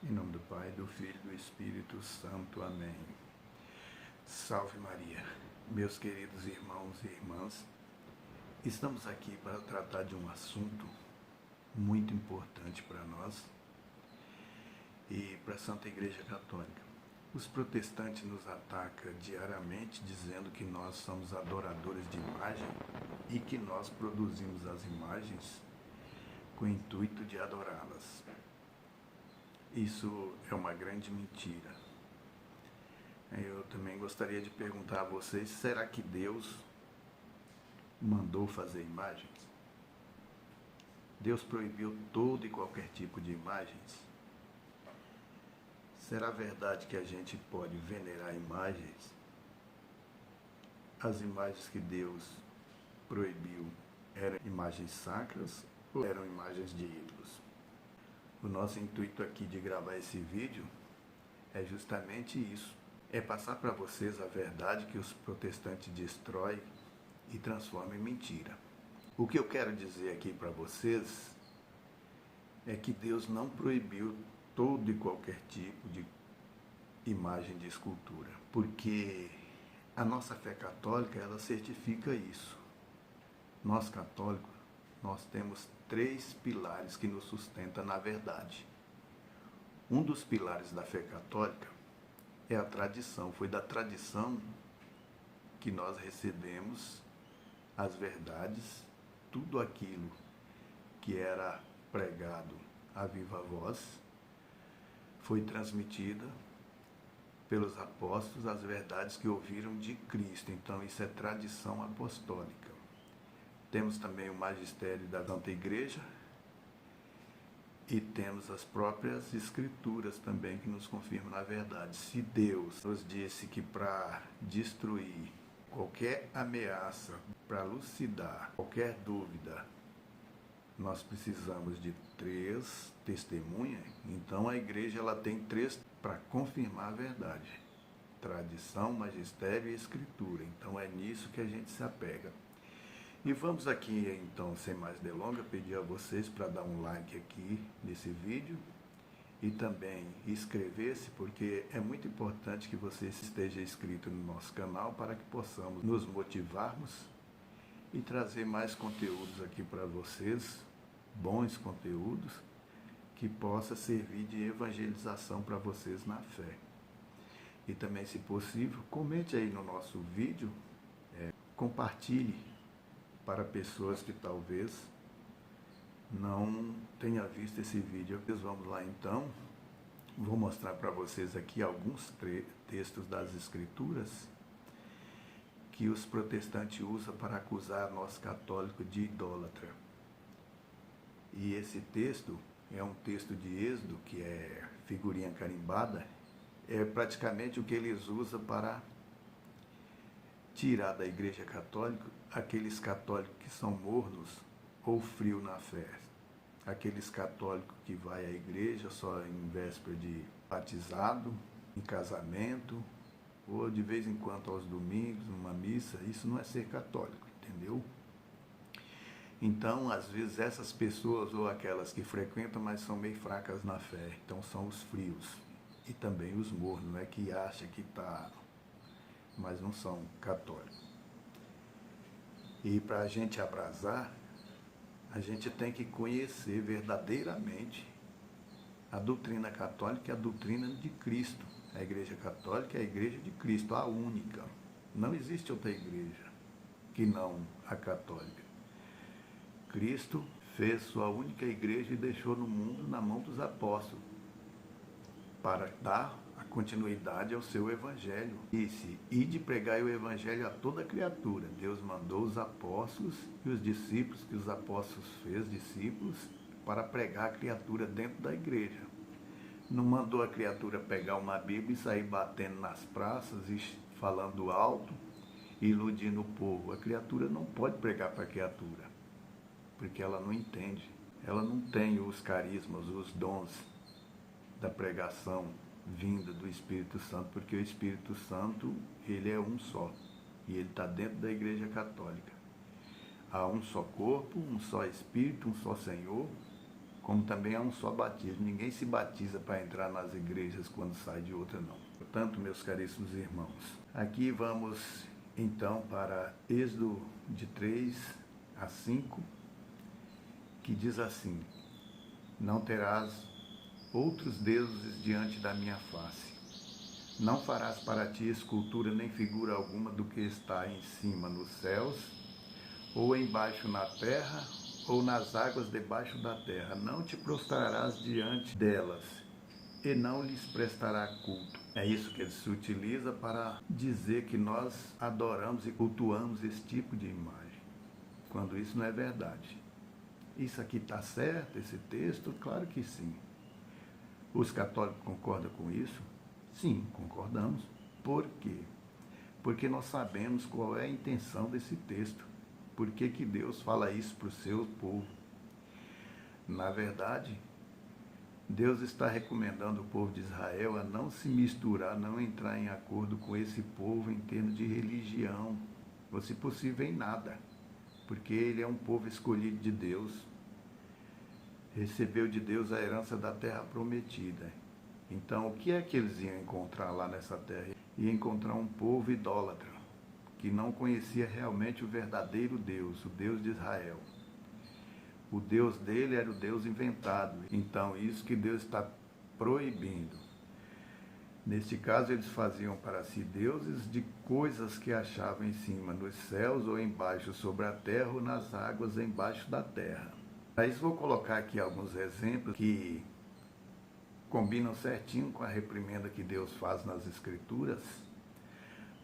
Em nome do Pai, do Filho e do Espírito Santo. Amém. Salve Maria. Meus queridos irmãos e irmãs, estamos aqui para tratar de um assunto muito importante para nós e para a Santa Igreja Católica. Os protestantes nos atacam diariamente dizendo que nós somos adoradores de imagem e que nós produzimos as imagens com o intuito de adorá-las. Isso é uma grande mentira. Eu também gostaria de perguntar a vocês, será que Deus mandou fazer imagens? Deus proibiu todo e qualquer tipo de imagens? Será verdade que a gente pode venerar imagens? As imagens que Deus proibiu eram imagens sacras ou eram imagens de ídolos? O nosso intuito aqui de gravar esse vídeo é justamente isso. É passar para vocês a verdade que os protestantes destroem e transformam em mentira. O que eu quero dizer aqui para vocês é que Deus não proibiu todo e qualquer tipo de imagem de escultura, porque a nossa fé católica, ela certifica isso. Nós católicos, nós temos 3 pilares que nos sustentam na verdade. Um dos pilares da fé católica é a tradição. Foi da tradição que nós recebemos as verdades, tudo aquilo que era pregado à viva voz, foi transmitida pelos apóstolos, as verdades que ouviram de Cristo. Então isso é tradição apostólica. Temos também o magistério da Santa Igreja e temos as próprias escrituras também que nos confirmam na verdade. Se Deus nos disse que para destruir qualquer ameaça, para elucidar qualquer dúvida, nós precisamos de 3 testemunhas, então a igreja ela tem 3 para confirmar a verdade: tradição, magistério e escritura. Então é nisso que a gente se apega. E vamos aqui, então, sem mais delongas, pedir a vocês para dar um like aqui nesse vídeo e também inscrever-se, porque é muito importante que você esteja inscrito no nosso canal para que possamos nos motivarmos e trazer mais conteúdos aqui para vocês, bons conteúdos, que possa servir de evangelização para vocês na fé. E também, se possível, comente aí no nosso vídeo, compartilhe para pessoas que talvez não tenham visto esse vídeo. Vamos lá então, vou mostrar para vocês aqui alguns textos das Escrituras que os protestantes usam para acusar nós católicos de idólatra. E esse texto é um texto de Êxodo, que é figurinha carimbada, é praticamente o que eles usam para tirar da Igreja Católica aqueles católicos que são mornos ou frios na fé. Aqueles católicos que vai à igreja só em véspera de batizado, em casamento, ou de vez em quando aos domingos, numa missa. Isso não é ser católico, entendeu? Então, às vezes, essas pessoas, ou aquelas que frequentam, mas são meio fracas na fé, então são os frios. E também os mornos, né, que acham que está, mas não são católicos. E para a gente abrasar, a gente tem que conhecer verdadeiramente a doutrina católica e a doutrina de Cristo. A Igreja Católica é a Igreja de Cristo, a única. Não existe outra igreja que não a católica. Cristo fez sua única igreja e deixou no mundo na mão dos apóstolos para dar a continuidade ao seu evangelho. Disse: ide pregai o evangelho a toda criatura. Deus mandou os apóstolos e os discípulos, que os apóstolos fez discípulos, para pregar a criatura dentro da igreja. Não mandou a criatura pegar uma Bíblia e sair batendo nas praças e falando alto, iludindo o povo. A criatura não pode pregar para a criatura, porque ela não entende. Ela não tem os carismas, os dons da pregação vinda do Espírito Santo, porque o Espírito Santo, ele é um só, e ele está dentro da Igreja Católica. Há um só corpo, um só Espírito, um só Senhor, como também há um só batismo. Ninguém se batiza para entrar nas igrejas quando sai de outra, não. Portanto, meus caríssimos irmãos, aqui vamos então para Êxodo de 3 a 5, que diz assim: não terás outros deuses diante da minha face. Não farás para ti escultura nem figura alguma do que está em cima nos céus, ou embaixo na terra, ou nas águas debaixo da terra. Não te prostrarás diante delas, e não lhes prestará culto. É isso que ele se utiliza para dizer que nós adoramos e cultuamos esse tipo de imagem, quando isso não é verdade. Isso aqui está certo, esse texto? Claro que sim. Os católicos concordam com isso? Sim, concordamos. Por quê? Porque nós sabemos qual é a intenção desse texto. Por que que Deus fala isso para o seu povo? Na verdade, Deus está recomendando o povo de Israel a não se misturar, não entrar em acordo com esse povo em termos de religião, ou se possível em nada, porque ele é um povo escolhido de Deus, recebeu de Deus a herança da terra prometida. Então, o que é que eles iam encontrar lá nessa terra? Iam encontrar um povo idólatra, que não conhecia realmente o verdadeiro Deus, o Deus de Israel. O Deus dele era o Deus inventado. Então, isso que Deus está proibindo. Neste caso, eles faziam para si deuses de coisas que achavam em cima nos céus ou embaixo sobre a terra ou nas águas embaixo da terra. Aí vou colocar aqui alguns exemplos que combinam certinho com a reprimenda que Deus faz nas Escrituras,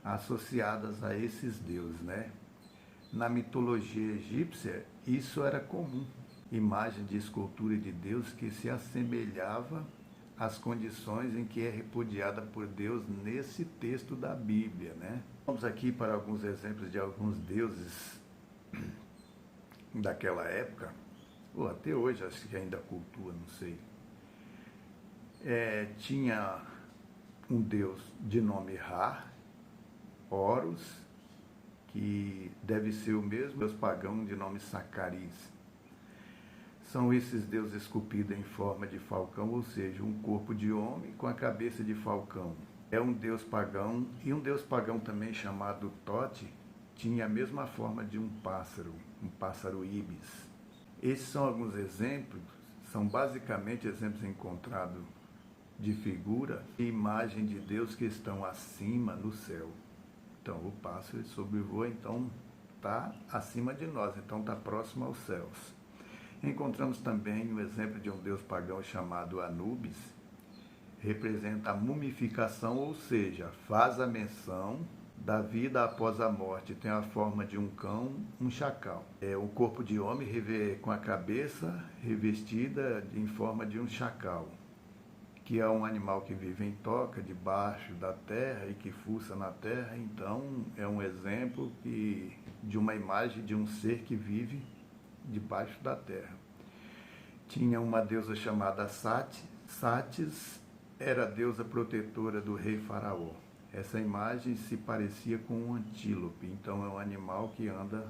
associadas a esses deuses, né? Na mitologia egípcia, isso era comum. Imagem de escultura de Deus que se assemelhava às condições em que é repudiada por Deus nesse texto da Bíblia, né? Vamos aqui para alguns exemplos de alguns deuses daquela época, ou até hoje, acho que ainda cultua, não sei. Tinha um deus de nome Ra, Horus, que deve ser o mesmo deus pagão de nome Sacaris. São esses deuses esculpidos em forma de falcão, ou seja, um corpo de homem com a cabeça de falcão. É um deus pagão, e um deus pagão também chamado Tote, tinha a mesma forma de um pássaro íbis. Esses são alguns exemplos, são basicamente exemplos encontrados de figura e imagem de Deus que estão acima no céu. Então, o pássaro sobrevoa, então está acima de nós, então está próximo aos céus. Encontramos também o exemplo de um deus pagão chamado Anubis, representa a mumificação, ou seja, faz a menção da vida após a morte, tem a forma de um cão, um chacal. O corpo de homem com a cabeça revestida em forma de um chacal, que é um animal que vive em toca, debaixo da terra e que fuça na terra. Então, é um exemplo de uma imagem de um ser que vive debaixo da terra. Tinha uma deusa chamada Satis, era a deusa protetora do rei Faraó. Essa imagem se parecia com um antílope, então é um animal que anda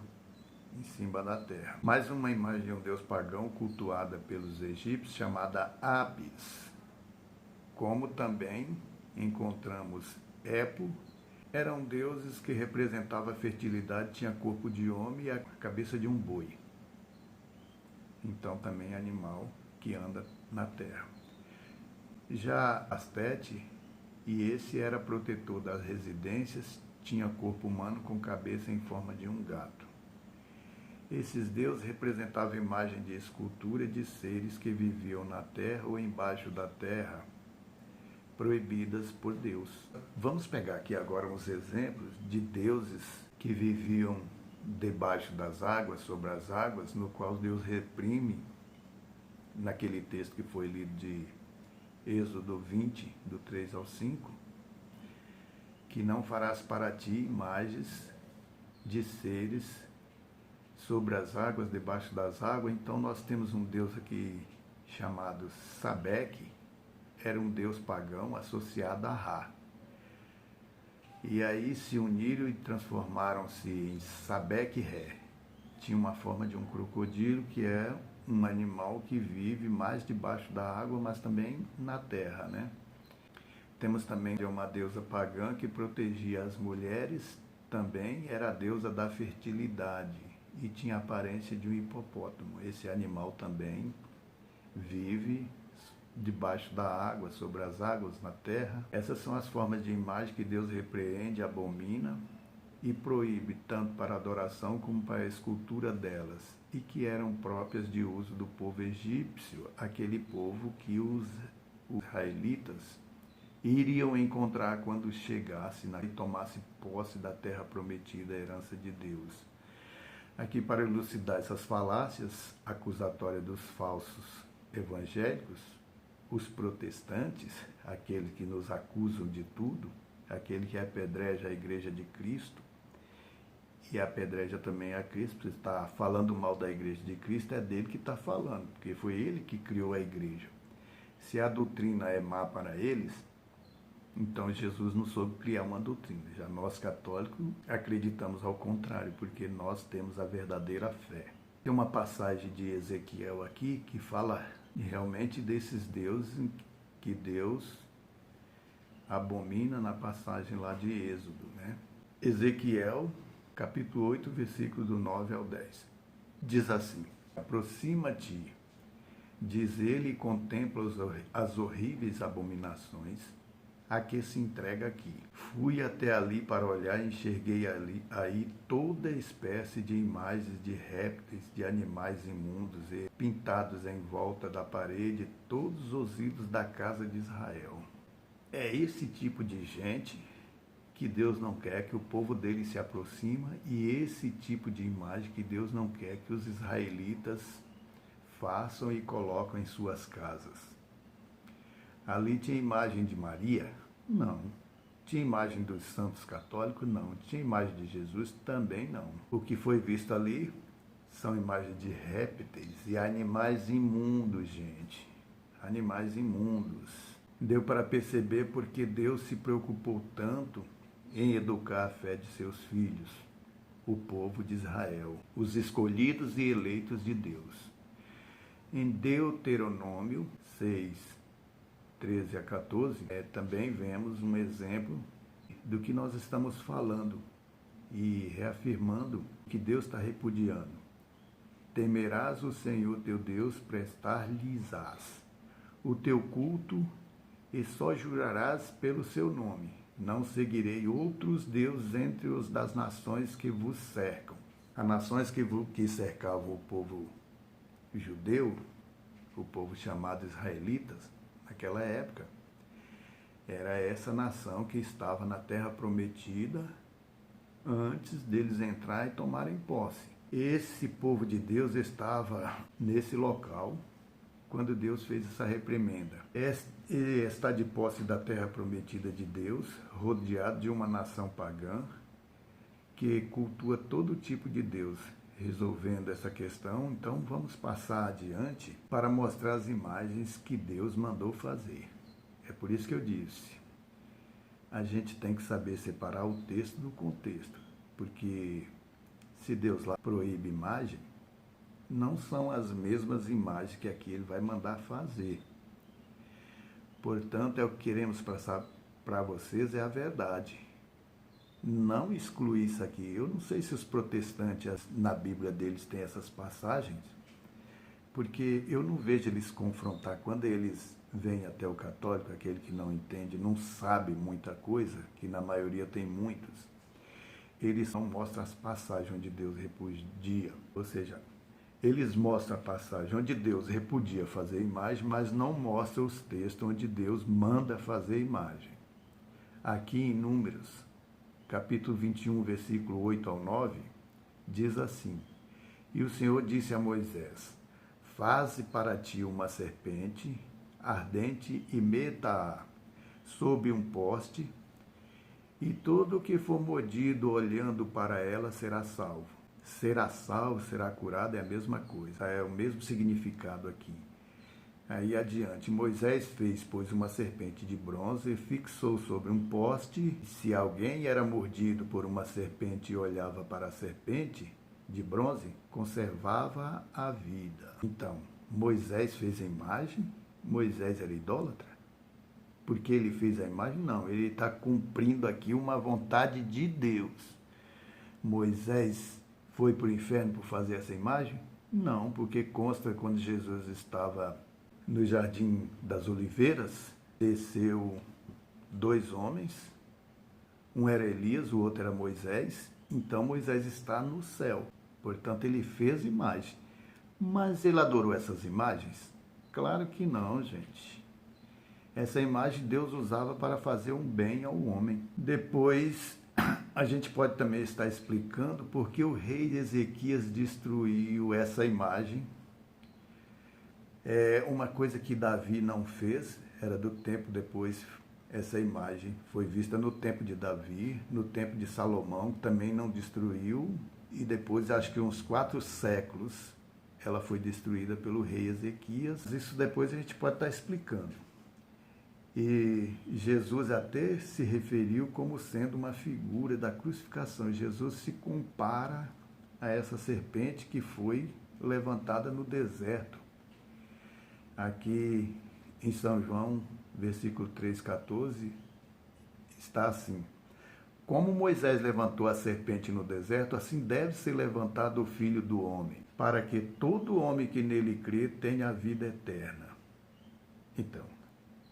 em cima da terra. Mais uma imagem de um deus pagão cultuada pelos egípcios, chamada Apis. Como também encontramos Epo, eram deuses que representavam a fertilidade, tinha corpo de homem e a cabeça de um boi. Então também é animal que anda na terra. Já Astete, e esse era protetor das residências, tinha corpo humano com cabeça em forma de um gato. Esses deuses representavam a imagem de escultura de seres que viviam na terra ou embaixo da terra, proibidas por Deus. Vamos pegar aqui agora uns exemplos de deuses que viviam debaixo das águas, sobre as águas, no qual Deus reprime, naquele texto que foi lido de Êxodo 20, do 3 ao 5, que não farás para ti imagens de seres sobre as águas, debaixo das águas. Então nós temos um Deus aqui chamado Sabeque, era um deus pagão associado a Ra. E aí se uniram e transformaram-se em Sabeque-Ré. Tinha uma forma de um crocodilo, que é um animal que vive mais debaixo da água, mas também na terra, né? Temos também uma deusa pagã que protegia as mulheres, também era a deusa da fertilidade e tinha a aparência de um hipopótamo. Esse animal também vive debaixo da água, sobre as águas, na terra. Essas são as formas de imagem que Deus repreende, abomina e proíbe tanto para a adoração como para a escultura delas, e que eram próprias de uso do povo egípcio, aquele povo que os israelitas iriam encontrar quando chegasse e tomasse posse da terra prometida, a herança de Deus. Aqui, para elucidar essas falácias acusatórias dos falsos evangélicos, os protestantes, aqueles que nos acusam de tudo, aquele que apedreja a igreja de Cristo, e apedreja também a Cristo, porque está falando mal da igreja de Cristo, é dele que está falando, porque foi ele que criou a igreja. Se a doutrina é má para eles, então Jesus não soube criar uma doutrina. Já nós católicos acreditamos ao contrário, porque nós temos a verdadeira fé. Tem uma passagem de Ezequiel aqui que fala realmente desses deuses que Deus abomina na passagem lá de Êxodo, né? Ezequiel, capítulo 8, versículo do 9 ao 10. Diz assim: aproxima-te, diz ele, e contempla as horríveis abominações a que se entrega aqui. Fui até ali para olhar e enxerguei aí toda espécie de imagens de répteis, de animais imundos, e pintados em volta da parede todos os ídolos da casa de Israel. É esse tipo de gente que Deus não quer que o povo dele se aproxima, e esse tipo de imagem que Deus não quer que os israelitas façam e colocam em suas casas. Ali tinha imagem de Maria? Não. Tinha imagem dos santos católicos? Não. Tinha imagem de Jesus? Também não. O que foi visto ali são imagens de répteis e animais imundos, gente. Animais imundos. Deu para perceber porque Deus se preocupou tanto em educar a fé de seus filhos, o povo de Israel, os escolhidos e eleitos de Deus. Em Deuteronômio 6, 13 a 14, também vemos um exemplo do que nós estamos falando e reafirmando que Deus está repudiando. Temerás o Senhor teu Deus, prestar-lhes-ás o teu culto e só jurarás pelo seu nome. Não seguirei outros deuses entre os das nações que vos cercam. As nações que cercavam o povo judeu, o povo chamado israelitas, naquela época, era essa nação que estava na terra prometida antes deles entrar e tomarem posse. Esse povo de Deus estava nesse local quando Deus fez essa reprimenda. Está de posse da terra prometida de Deus, rodeado de uma nação pagã que cultua todo tipo de Deus. Resolvendo essa questão, então vamos passar adiante para mostrar as imagens que Deus mandou fazer. É por isso que eu disse, a gente tem que saber separar o texto do contexto, porque se Deus lá proíbe imagem, não são as mesmas imagens que aqui ele vai mandar fazer. Portanto, é o que queremos passar para vocês, é a verdade. Não excluir isso aqui. Eu não sei se os protestantes, na Bíblia deles, têm essas passagens, porque eu não vejo eles confrontar. Quando eles vêm até o católico, aquele que não entende, não sabe muita coisa, que na maioria tem muitas, eles não mostram as passagens onde Deus repudia. Ou seja, eles mostram a passagem onde Deus repudia fazer imagem, mas não mostram os textos onde Deus manda fazer imagem. Aqui em Números, capítulo 21, versículo 8 ao 9, diz assim: E o Senhor disse a Moisés: Faze para ti uma serpente ardente e meta-a sob um poste, e todo o que for mordido olhando para ela será salvo. Será salvo, será curado, é a mesma coisa, é o mesmo significado aqui. Aí adiante, Moisés fez, pois, uma serpente de bronze e fixou sobre um poste. Se alguém era mordido por uma serpente e olhava para a serpente, de bronze conservava a vida. Então, Moisés fez a imagem? Moisés era idólatra? Porque ele fez a imagem? Não, ele está cumprindo aqui uma vontade de Deus. Moisés foi para o inferno por fazer essa imagem? Não, porque consta quando Jesus estava no Jardim das Oliveiras, desceu dois homens, um era Elias, o outro era Moisés, então Moisés está no céu, portanto ele fez imagem. Mas ele adorou essas imagens? Claro que não, gente. Essa imagem Deus usava para fazer um bem ao homem. Depois, a gente pode também estar explicando por que o rei Ezequias destruiu essa imagem. É uma coisa que Davi não fez, era do tempo depois, essa imagem foi vista no tempo de Davi, no tempo de Salomão, também não destruiu, e depois, acho que uns 4 séculos, ela foi destruída pelo rei Ezequias. Isso depois a gente pode estar explicando. E Jesus até se referiu como sendo uma figura da crucificação. Jesus se compara a essa serpente que foi levantada no deserto. Aqui em São João, versículo 3,14, está assim: como Moisés levantou a serpente no deserto, assim deve ser levantado o Filho do Homem, para que todo homem que nele crê tenha a vida eterna. Então,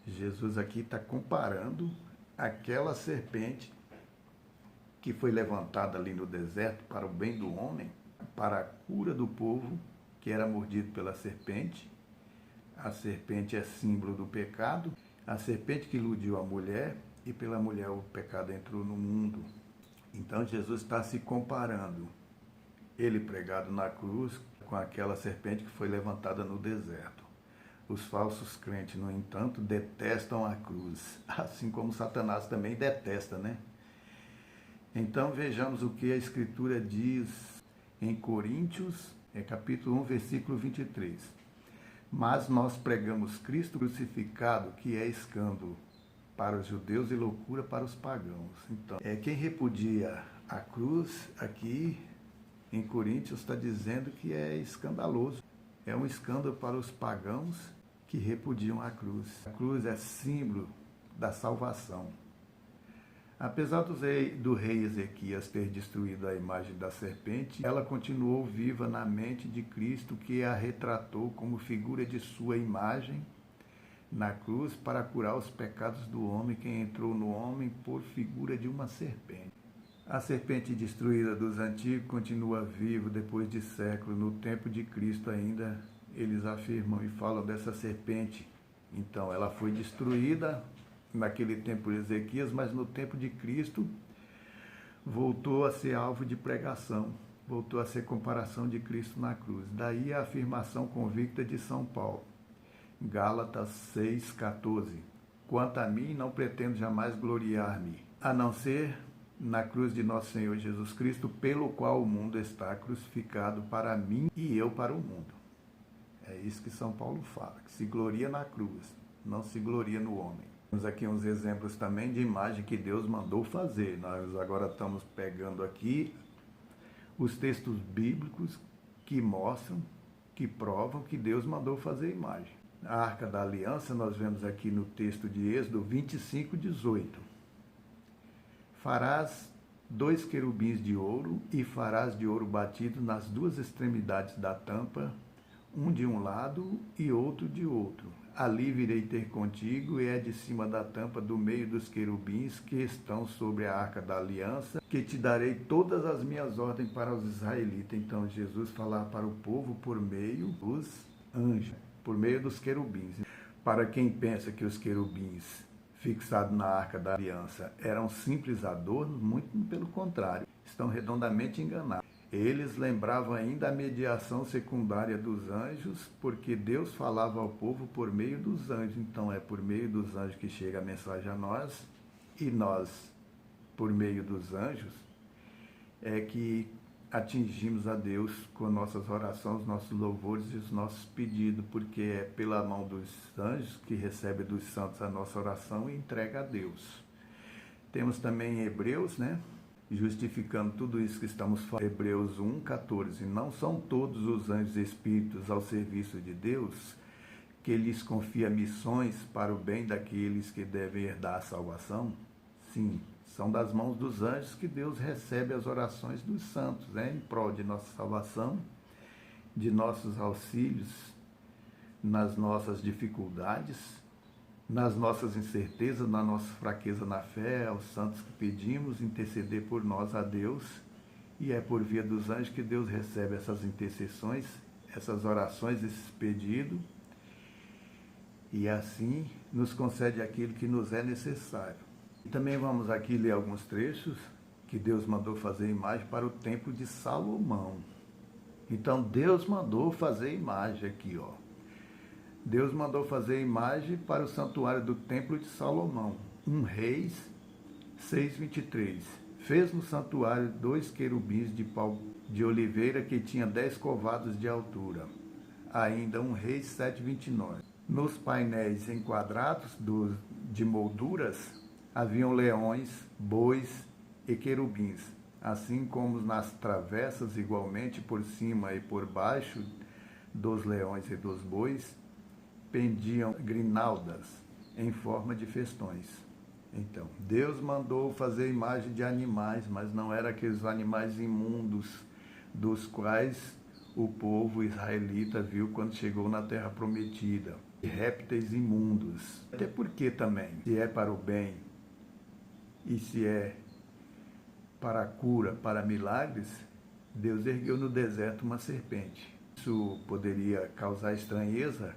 Jesus aqui está comparando aquela serpente que foi levantada ali no deserto para o bem do homem, para a cura do povo que era mordido pela serpente. A serpente é símbolo do pecado, a serpente que iludiu a mulher, e pela mulher o pecado entrou no mundo. Então Jesus está se comparando, ele pregado na cruz, com aquela serpente que foi levantada no deserto. Os falsos crentes, no entanto, detestam a cruz, assim como Satanás também detesta, né? Então vejamos o que a Escritura diz em Coríntios, capítulo 1, versículo 23. Mas nós pregamos Cristo crucificado, que é escândalo para os judeus e loucura para os pagãos. Então, quem repudia a cruz aqui em Coríntios está dizendo que é escandaloso. É um escândalo para os pagãos que repudiam a cruz. A cruz é símbolo da salvação. Apesar do rei Ezequias ter destruído a imagem da serpente, ela continuou viva na mente de Cristo, que a retratou como figura de sua imagem na cruz para curar os pecados do homem, que entrou no homem por figura de uma serpente. A serpente destruída dos antigos continua viva depois de séculos. No tempo de Cristo ainda eles afirmam e falam dessa serpente. Então ela foi destruída naquele tempo de Ezequias, mas no tempo de Cristo voltou a ser alvo de pregação, voltou a ser comparação de Cristo na cruz. Daí a afirmação convicta de São Paulo, Gálatas 6,14. Quanto a mim, não pretendo jamais gloriar-me, a não ser na cruz de nosso Senhor Jesus Cristo, pelo qual o mundo está crucificado para mim e eu para o mundo. É isso que São Paulo fala, que se gloria na cruz, não se gloria no homem. Temos aqui uns exemplos também de imagem que Deus mandou fazer. Nós agora estamos pegando aqui os textos bíblicos que mostram, que provam que Deus mandou fazer imagem. A Arca da Aliança, nós vemos aqui no texto de Êxodo 25:18. Farás 2 querubins de ouro e farás de ouro batido nas 2 extremidades da tampa, um de um lado e outro de outro. Ali virei ter contigo, e é de cima da tampa do meio dos querubins que estão sobre a Arca da Aliança, que te darei todas as minhas ordens para os israelitas. Então Jesus falar para o povo por meio dos anjos, por meio dos querubins. Para quem pensa que os querubins fixados na Arca da Aliança eram simples adornos, muito pelo contrário, estão redondamente enganados. Eles lembravam ainda a mediação secundária dos anjos, porque Deus falava ao povo por meio dos anjos. Então é por meio dos anjos que chega a mensagem a nós, e nós, por meio dos anjos, é que atingimos a Deus com nossas orações, nossos louvores e os nossos pedidos, porque é pela mão dos anjos que recebe dos santos a nossa oração e entrega a Deus. Temos também em Hebreus, justificando tudo isso que estamos falando. Hebreus 1:14. Não são todos os anjos espíritos ao serviço de Deus, que lhes confia missões para o bem daqueles que devem herdar a salvação? Sim, são das mãos dos anjos que Deus recebe as orações dos santos, em prol de nossa salvação, de nossos auxílios, nas nossas dificuldades, nas nossas incertezas, na nossa fraqueza na fé, aos santos que pedimos interceder por nós a Deus, e é por via dos anjos que Deus recebe essas intercessões, essas orações, esses pedidos, e assim nos concede aquilo que nos é necessário. E também vamos aqui ler alguns trechos que Deus mandou fazer imagem para o templo de Salomão. Então Deus mandou fazer imagem aqui, ó. Deus mandou fazer imagem para o santuário do templo de Salomão. 1 Reis 6:23. Fez no santuário 2 querubins de pau de oliveira que tinha 10 covados de altura. Ainda 1 Reis 7:29. Nos painéis enquadrados de molduras haviam leões, bois e querubins, assim como nas travessas, igualmente por cima e por baixo dos leões e dos bois, pendiam grinaldas em forma de festões. Então, Deus mandou fazer imagem de animais, mas não eram aqueles animais imundos dos quais o povo israelita viu quando chegou na terra prometida. Répteis imundos. Até porque também, se é para o bem e se é para a cura, para milagres, Deus ergueu no deserto uma serpente. Isso poderia causar estranheza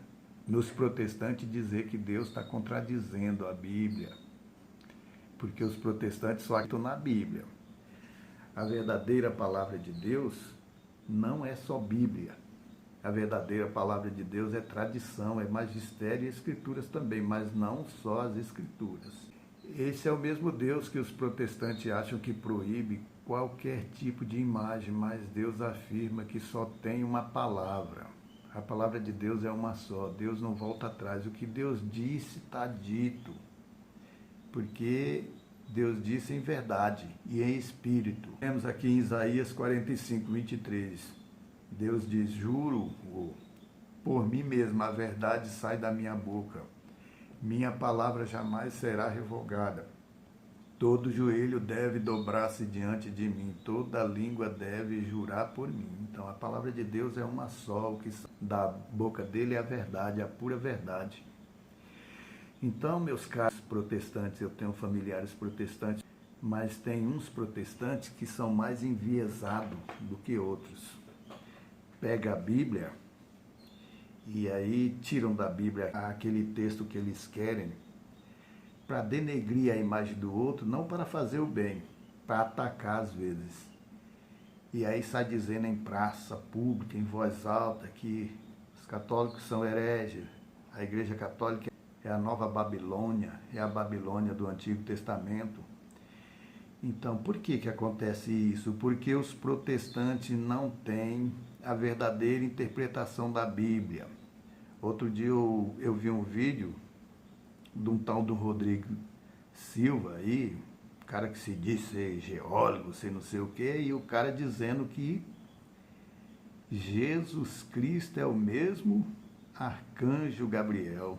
nos protestantes dizer que Deus está contradizendo a Bíblia, porque os protestantes só acreditam na Bíblia. A verdadeira palavra de Deus não é só Bíblia. A verdadeira palavra de Deus é tradição, é magistério e escrituras também, mas não só as escrituras. Esse é o mesmo Deus que os protestantes acham que proíbe qualquer tipo de imagem, mas Deus afirma que só tem uma palavra. A palavra de Deus é uma só, Deus não volta atrás. O que Deus disse está dito, porque Deus disse em verdade e em espírito. Temos aqui em Isaías 45:23. Deus diz: juro por mim mesmo, a verdade sai da minha boca. Minha palavra jamais será revogada. Todo joelho deve dobrar-se diante de mim, toda língua deve jurar por mim. Então a palavra de Deus é uma só, o que sai da boca dele é a verdade, a pura verdade. Então, meus caros protestantes, eu tenho familiares protestantes, mas tem uns protestantes que são mais enviesados do que outros. Pega a Bíblia e aí tiram da Bíblia aquele texto que eles querem para denegrir a imagem do outro, não para fazer o bem, para atacar às vezes. E aí sai dizendo em praça pública, em voz alta, que os católicos são hereges, a Igreja Católica é a nova Babilônia, é a Babilônia do Antigo Testamento. Então, por que acontece isso? Porque os protestantes não têm a verdadeira interpretação da Bíblia. Outro dia eu vi um vídeo de um tal do Rodrigo Silva aí, cara que se diz ser geólogo, ser não sei o quê, e o cara dizendo que Jesus Cristo é o mesmo arcanjo Gabriel.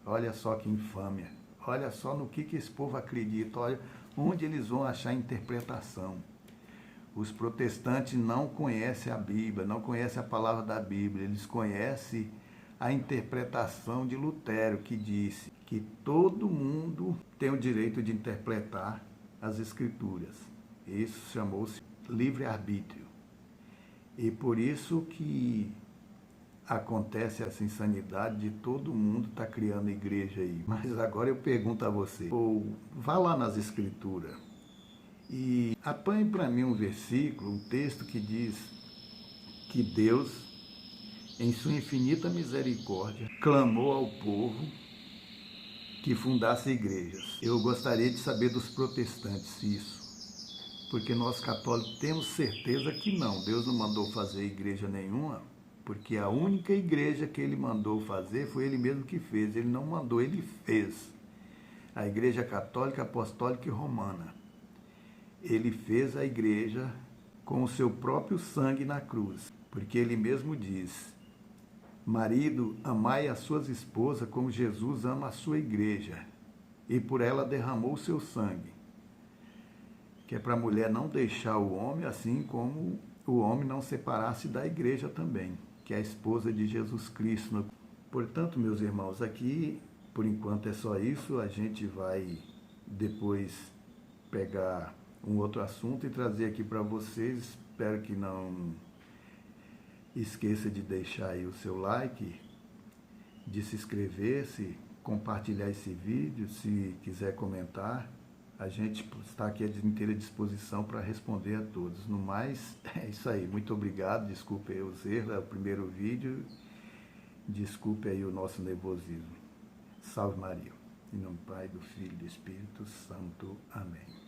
Olha só que infâmia, olha só no que esse povo acredita, olha onde eles vão achar interpretação. Os protestantes não conhecem a Bíblia, não conhecem a palavra da Bíblia, eles conhecem a interpretação de Lutero, que disse que todo mundo tem o direito de interpretar as Escrituras. Isso chamou-se livre-arbítrio. E por isso que acontece essa insanidade de todo mundo estar criando igreja aí. Mas agora eu pergunto a você, vá lá nas Escrituras e apanhe para mim um versículo, um texto que diz que Deus, em sua infinita misericórdia, clamou ao povo que fundasse igrejas. Eu gostaria de saber dos protestantes isso, porque nós católicos temos certeza que não. Deus não mandou fazer igreja nenhuma, porque a única igreja que ele mandou fazer foi ele mesmo que fez. Ele não mandou, ele fez. A Igreja Católica, Apostólica e Romana. ele fez a igreja com o seu próprio sangue na cruz, porque ele mesmo diz: marido, amai as suas esposas como Jesus ama a sua igreja, e por ela derramou o seu sangue. Que é para a mulher não deixar o homem, assim como o homem não separar-se da igreja também, que é a esposa de Jesus Cristo. Portanto, meus irmãos, aqui, por enquanto é só isso. A gente vai depois pegar um outro assunto e trazer aqui para vocês. Espero que não esqueça de deixar aí o seu like, de se inscrever, se compartilhar esse vídeo, se quiser comentar. A gente está aqui à inteira disposição para responder a todos. No mais, é isso aí. Muito obrigado. Desculpe aí os erros, é o primeiro vídeo. Desculpe aí o nosso nervosismo. Salve Maria. Em nome do Pai, do Filho e do Espírito Santo. Amém.